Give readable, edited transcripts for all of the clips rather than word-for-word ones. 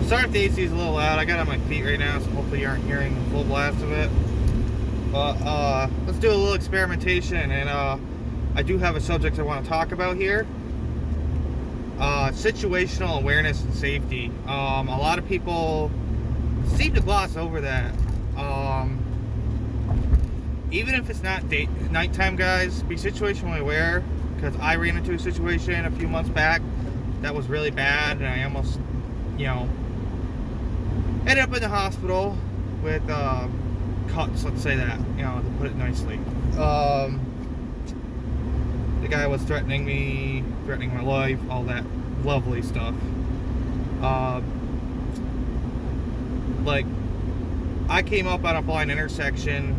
Sorry if the AC is a little loud. I got on my feet right now, so hopefully you aren't hearing the full blast of it. But let's do a little experimentation, and I do have a subject I want to talk about here. Situational awareness and safety. A lot of people seem to gloss over that. Even if it's not nighttime, guys, be situationally aware, because I ran into a situation a few months back that was really bad, and I almost, ended up in the hospital with cuts, let's say that, to put it nicely. The guy was threatening me, threatening my life, all that lovely stuff. Like, I came up on a blind intersection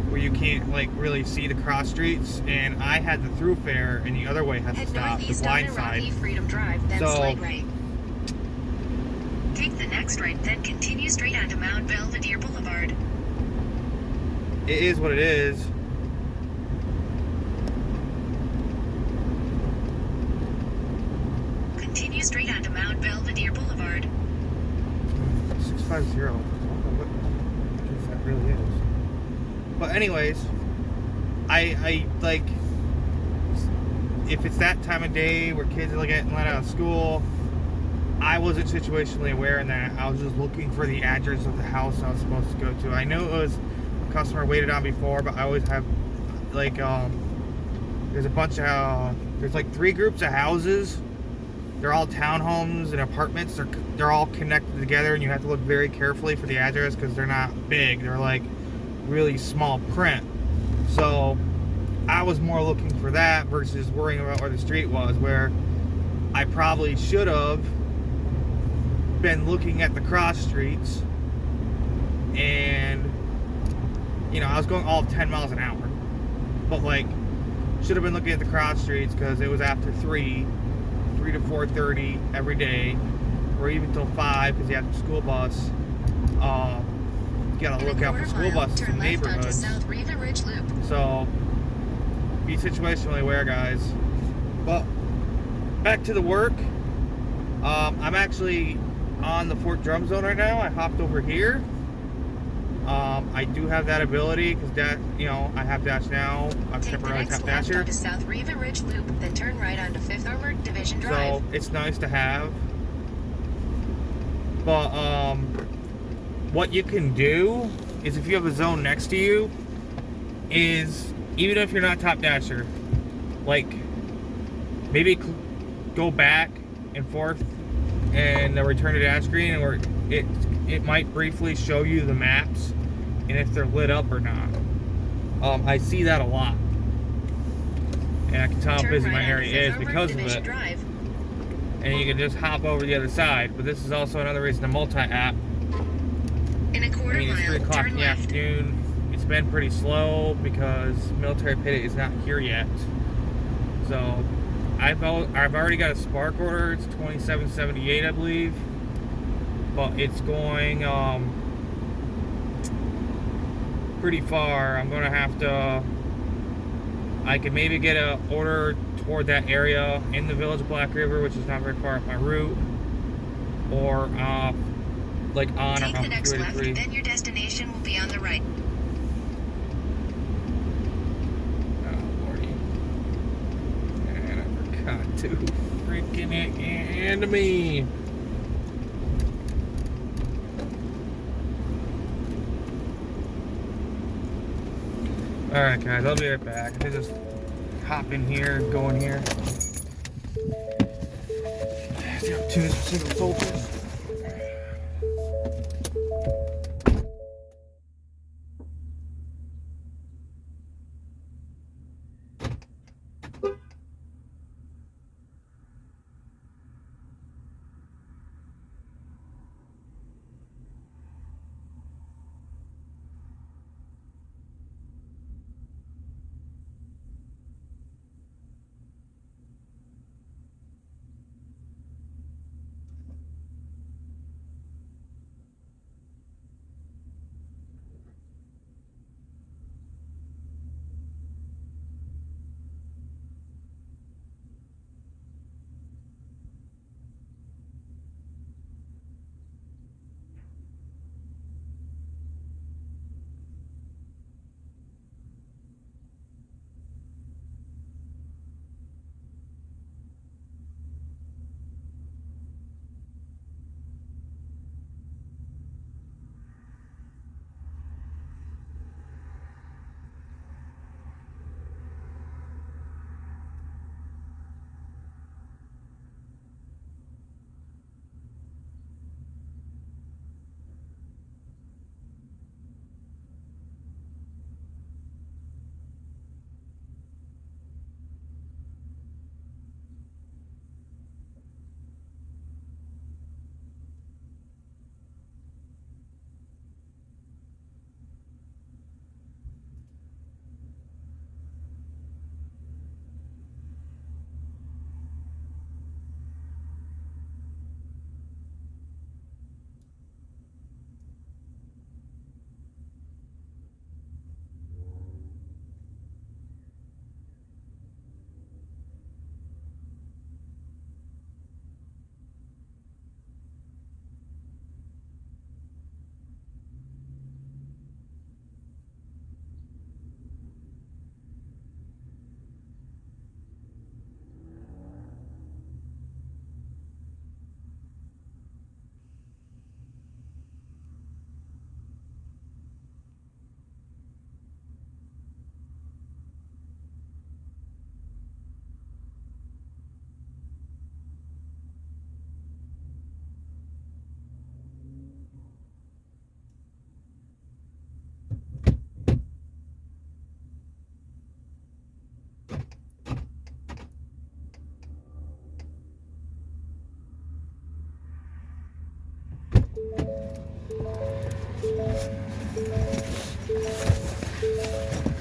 where you can't really see the cross streets, and I had the thoroughfare, and the other way had to stop, the blind side. Freedom Drive, then slide right. Take the next right, then continue straight onto Mount Belvedere Boulevard. It is what it is. Continue straight onto Mount Belvedere Boulevard. 650. I don't know what that really is. But anyways, I like, if it's that time of day where kids are getting let out of school, I wasn't situationally aware in that. I was just looking for the address of the house I was supposed to go to. I knew it was a customer waited on before, but I always have there's a bunch of there's 3 groups of houses. They're all townhomes and apartments. They're all connected together, and you have to look very carefully for the address because they're not big. They're really small print. So I was more looking for that versus worrying about where the street was, where I probably should have been looking at the cross streets, and I was going all of 10 miles an hour, but should have been looking at the cross streets because it was after 3 to 4:30 every day, or even till 5 because you have the school bus. You gotta look out for school buses in neighborhoods. So be situationally aware, guys. But back to the work. I'm actually on the Fort Drum Zone right now. I hopped over here. I do have that ability because I have Dash now. I'm temporarily tap Dasher. Take South Riva Ridge Loop, then turn right onto 5th Armored Division Drive. So it's nice to have. But what you can do is, if you have a zone next to you, is even if you're not top Dasher, maybe go back and forth and return to dash screen, or it might briefly show you the maps and if they're lit up or not. I see that a lot, and I can tell how busy my area is because of it. And you can just hop over the other side. But this is also another reason to multi-app. It's 3 o'clock in the afternoon. It's been pretty slow because Military Pit is not here yet. So I've already got a spark order. It's 2778, I believe, but it's going pretty far. I'm gonna have to. I could maybe get an order toward that area in the village of Black River, which is not very far off my route, or on Take or off the next left, 283. then your destination will be on the right. And I forgot to freaking it and me. Alright guys, I'll be right back. I just hop in here, go in here. The opportunity for single soldiers.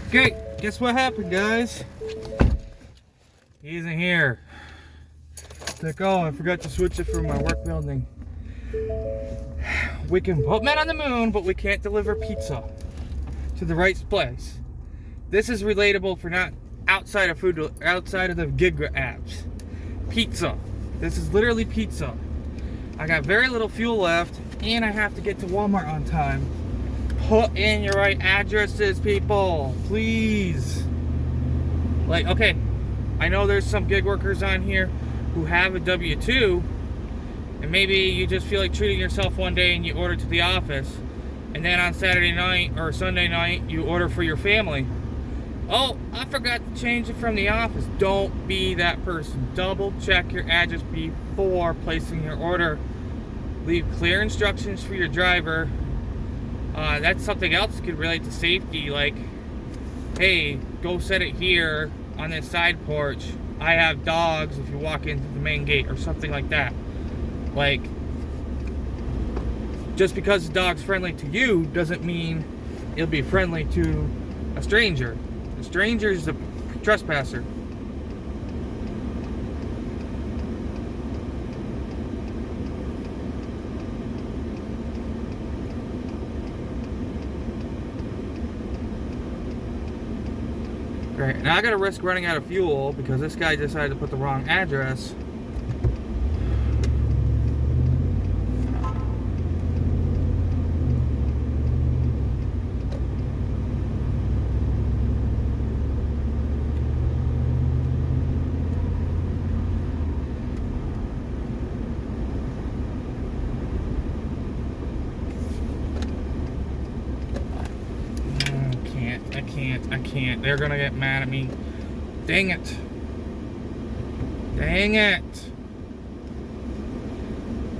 Okay, guess what happened, guys? He isn't here. It's like, oh, I forgot to switch it from my work building. We can put men on the moon, but we can't deliver pizza to the right place. This is relatable for not outside of food, outside of the gig apps. Pizza. This is literally pizza. I got very little fuel left, and I have to get to Walmart on time. Put in your right addresses, people, please. Like, okay, I know there's some gig workers on here who have a W-2, and maybe you just feel like treating yourself one day and you order to the office, and then on Saturday night or Sunday night you order for your family. Oh, I forgot to change it from the office. Don't be that person. Double check your address before placing your order. Leave clear instructions for your driver. That's something else that could relate to safety, like, hey, go set it here on this side porch. I have dogs if you walk into the main gate, or something like that. Like, just because the dog's friendly to you doesn't mean it'll be friendly to a stranger. A stranger is a trespasser. Great. Now I gotta risk running out of fuel because this guy decided to put the wrong address. I can't. They're gonna get mad at me. Dang it. Dang it.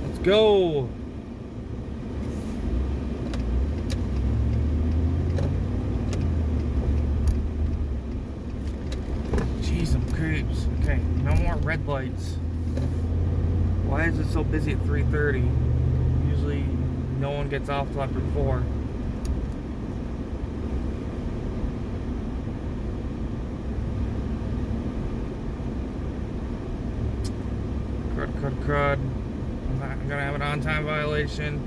Let's go. Jeez, I'm creeps. Okay, no more red lights. Why is it so busy at 3:30? Usually no one gets off till after 4. Crud. I'm gonna have an on-time violation.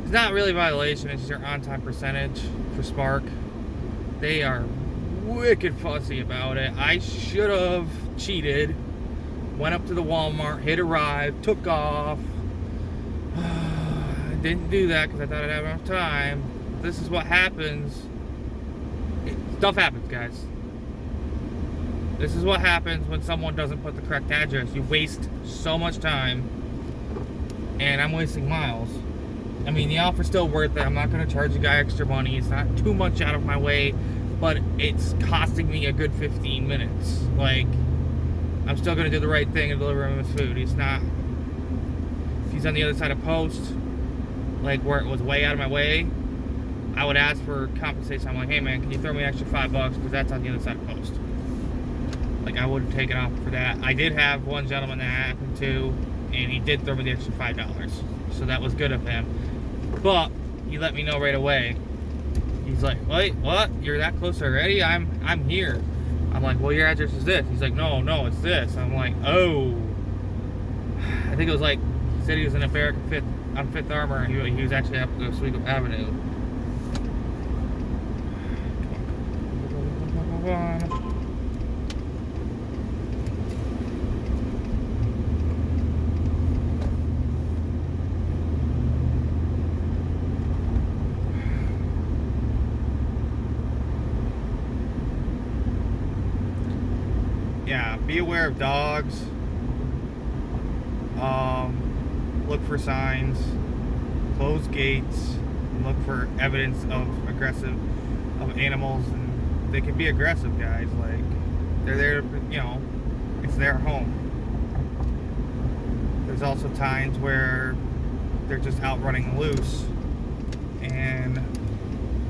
It's not really a violation, it's your on-time percentage for Spark. They are wicked fussy about it. I should have cheated. Went up to the Walmart, hit arrive, took off. I didn't do that because I thought I'd have enough time. This is what happens. Stuff happens, guys. This is what happens when someone doesn't put the correct address. You waste so much time, and I'm wasting miles. I mean, the offer's still worth it. I'm not going to charge the guy extra money. It's not too much out of my way, but it's costing me a good 15 minutes. Like, I'm still going to do the right thing and deliver him his food. He's not... If he's on the other side of post, like where it was way out of my way, I would ask for compensation. I'm like, hey man, can you throw me an extra $5 because that's on the other side of post. Like, I would have taken off for that. I did have one gentleman that happened to, and he did throw me the extra $5. So that was good of him. But he let me know right away. He's like, wait, what? You're that close already? I'm here. I'm like, well, your address is this. He's like, no, it's this. I'm like, oh. I think it was like, he said he was in a barrack on Fifth Armor, and he was actually up the Oswego Avenue. Come on. Yeah, be aware of dogs. Look for signs. Close gates. And look for evidence of animals, and they can be aggressive, guys. Like, they're there, it's their home. There's also times where they're just out running loose, and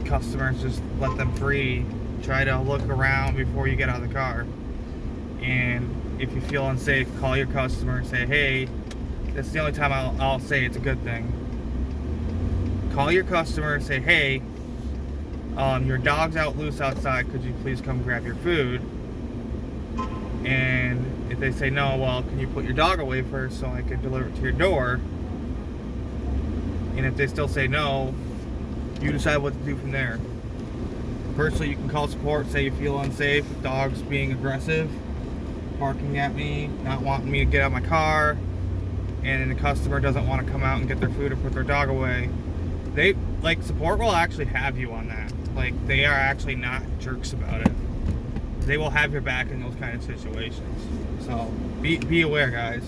customers just let them free. Try to look around before you get out of the car. And if you feel unsafe, call your customer and say, hey, that's the only time I'll say it's a good thing. Call your customer and say, hey, Your dog's out loose outside, could you please come grab your food? And if they say no, well, can you put your dog away first so I can deliver it to your door? And if they still say no, you decide what to do from there. Personally, you can call support, say you feel unsafe, dog's being aggressive, barking at me, not wanting me to get out of my car, and then the customer doesn't want to come out and get their food or put their dog away. They, like, support will actually have you on that. Like, they are actually not jerks about it. They will have your back in those kind of situations. So be aware, guys.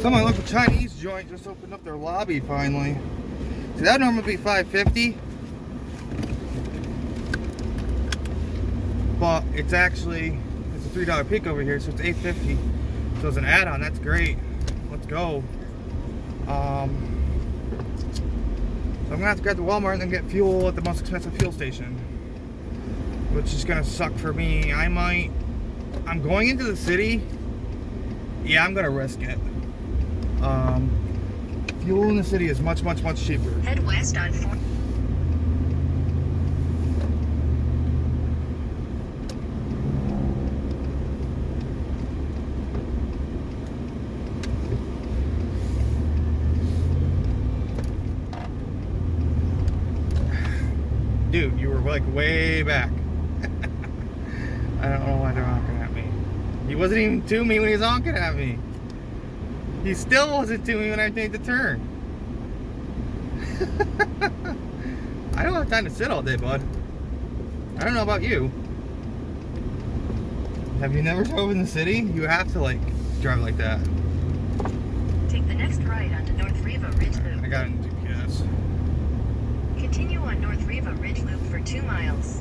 So my local Chinese joint just opened up their lobby finally. So that would normally be $5.50, but it's actually a $3 peak over here, so it's $8.50. So it's an add-on. That's great. Let's go. So I'm gonna have to go to Walmart and then get fuel at the most expensive fuel station, which is gonna suck for me. I'm going into the city. Yeah, I'm gonna risk it. Fuel in the city is much cheaper. Head west on 4. Dude, you were like way back. I don't know why they're honking at me. He wasn't even to me when he was honking at me. He still wasn't to me when I made the turn. I don't have time to sit all day, bud. I don't know about you. Have you never drove in the city? You have to, like, drive like that. Take the next right onto North Riva Ridge Loop. I got it in GPS. Continue on North Riva Ridge Loop for 2 miles.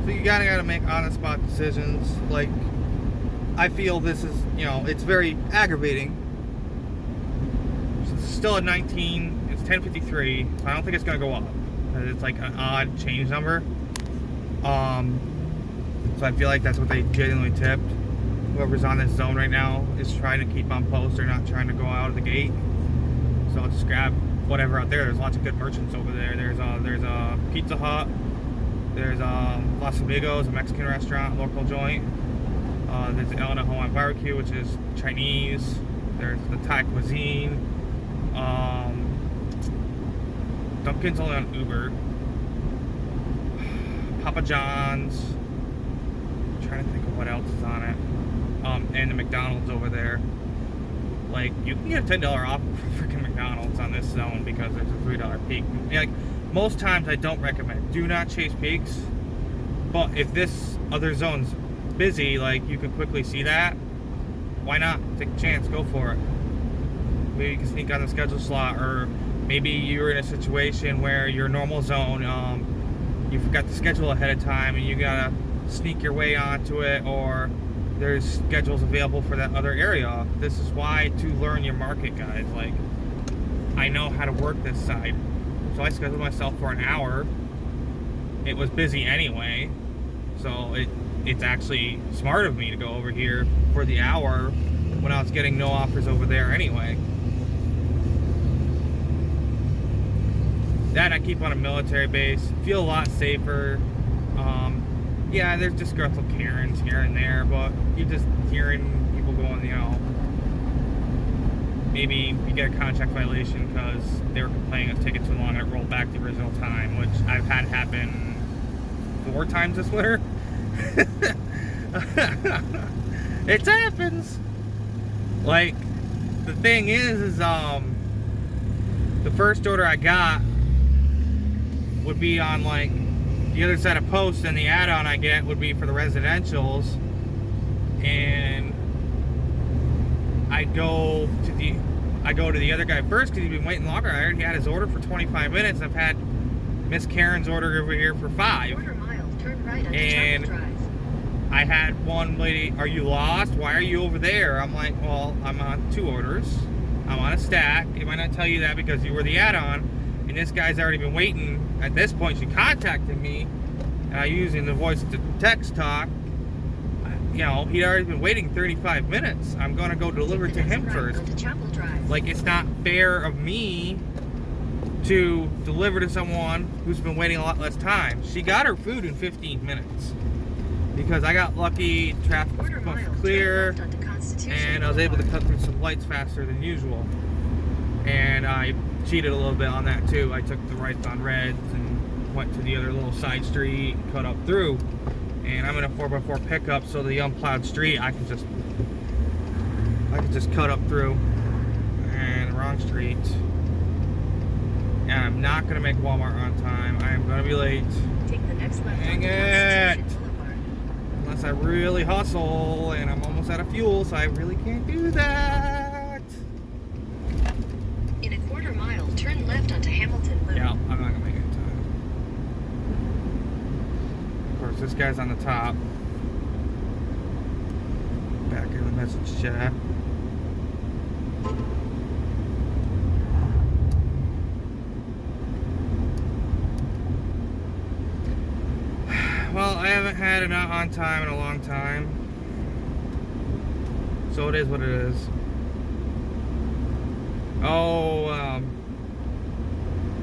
So you gotta make on-the-spot decisions. Like, I feel this is, it's very aggravating. It's still at 19. It's 10:53. So I don't think it's gonna go up. It's like an odd change number. So I feel like that's what they genuinely tipped. Whoever's on this zone right now is trying to keep on post. They're not trying to go out of the gate. So I'll just grab whatever out there. There's lots of good merchants over there. There's a Pizza Hut. There's Los Amigos, a Mexican restaurant, local joint. There's the Elena Hawaiian Barbecue, which is Chinese. There's the Thai cuisine. Dunkin's only on Uber. Papa John's. I'm trying to think of what else is on it. And the McDonald's over there. Like, you can get a $10 off for freaking McDonald's on this zone because there's a $3 peak. Like, most times I don't recommend. Do not chase peaks. But if this other zone's busy, like you could quickly see that, why not take a chance, go for it. Maybe you can sneak on the schedule slot, or maybe you're in a situation where your normal zone, you forgot to schedule ahead of time and you gotta sneak your way onto it, or there's schedules available for that other area. This is why to learn your market, guys. Like, I know how to work this side. So I scheduled myself for an hour. It was busy anyway, so it's actually smart of me to go over here for the hour when I was getting no offers over there anyway. That I keep on a military base. Feel a lot safer. Yeah, there's disgruntled Karens here and there, but you're just hearing people going, you know, maybe you get a contract violation because they were complaining it's taking too long and it rolled back the original time, which I've had happen 4 times this winter. It happens. Like, the thing is the first order I got would be on like the other side of post, and the add-on I get would be for the residentials, and I go to the other guy first because he'd been waiting longer. I already had his order for 25 minutes. I've had Miss Karen's order over here for 5. Quarter mile, turn right onto And Chapel Drive. I had one lady, "Are you lost? Why are you over there?" I'm like, "Well, I'm on 2 orders. I'm on a stack. It might not tell you that because you were the add-on, and this guy's already been waiting." At this point, she contacted me, using the voice to text talk. You know, he'd already been waiting 35 minutes. I'm gonna go deliver to him first. Onto Chapel Drive. Like, it's not fair of me to deliver to someone who's been waiting a lot less time. She got her food in 15 minutes because I got lucky. Traffic was Quarter mile, clear, turn left onto Constitution and I was able to Boulevard. cut through some lights faster than usual. And I cheated a little bit on that too. I took the rights on reds and went to the other little side street and cut up through. And I'm in a 4x4 pickup, so the unplowed street I can just cut up through. And the wrong street. And I'm not gonna make Walmart on time. I am gonna be late. Take the next left Dang onto it. Constitution Boulevard. Unless I really hustle, and I'm almost out of fuel, so I really can't do that. In a quarter mile, turn left onto Hamilton Loop. Yeah, I'm not gonna make it in time. Of course, this guy's on the top. Back in the message chat. Well, I haven't had it not on time in a long time. So it is what it is. Oh,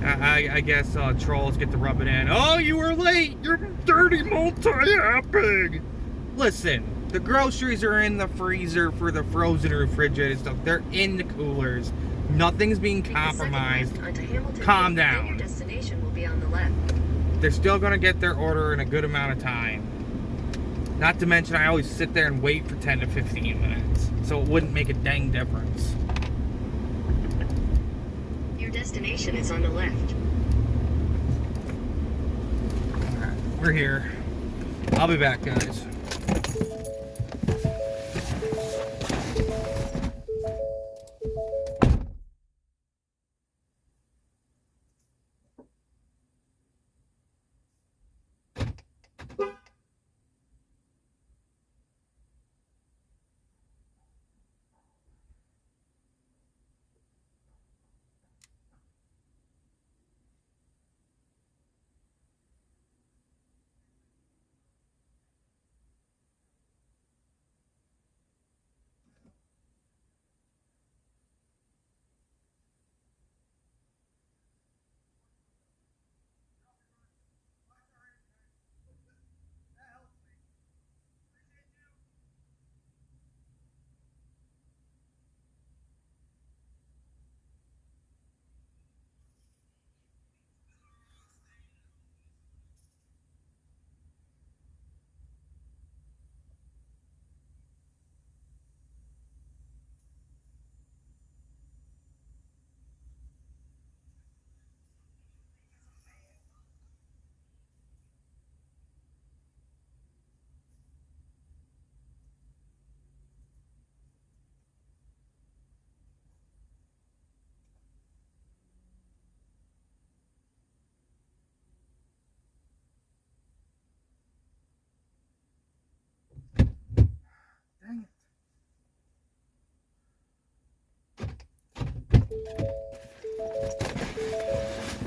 I guess trolls get to rub it in. "Oh, you were late! You're dirty multi-apping!" Listen, the groceries are in the freezer for the frozen refrigerated stuff. They're in the coolers. Nothing's being Take the second compromised. left onto Hamilton Calm Loop, then down. Your destination will be on the left. They're still gonna get their order in a good amount of time. Not to mention, I always sit there and wait for 10 to 15 minutes. So it wouldn't make a dang difference. Your destination is on the left. Alright, we're here. I'll be back, guys.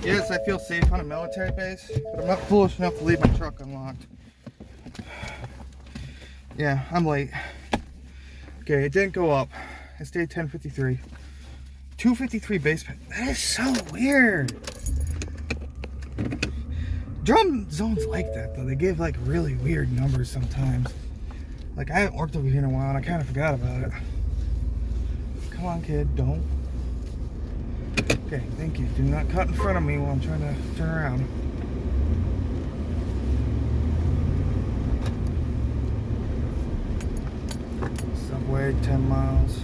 Yes, I feel safe on a military base, but I'm not foolish enough to leave my truck unlocked. Yeah, I'm late. Okay, it didn't go up. I stayed 1053. 253 basement. That is so weird. Drum zones like that though. They give like really weird numbers sometimes. Like I haven't worked over here in a while and I kind of forgot about it. Come on, kid, don't. Okay, thank you. Do not cut in front of me while I'm trying to turn around. Subway, 10 miles.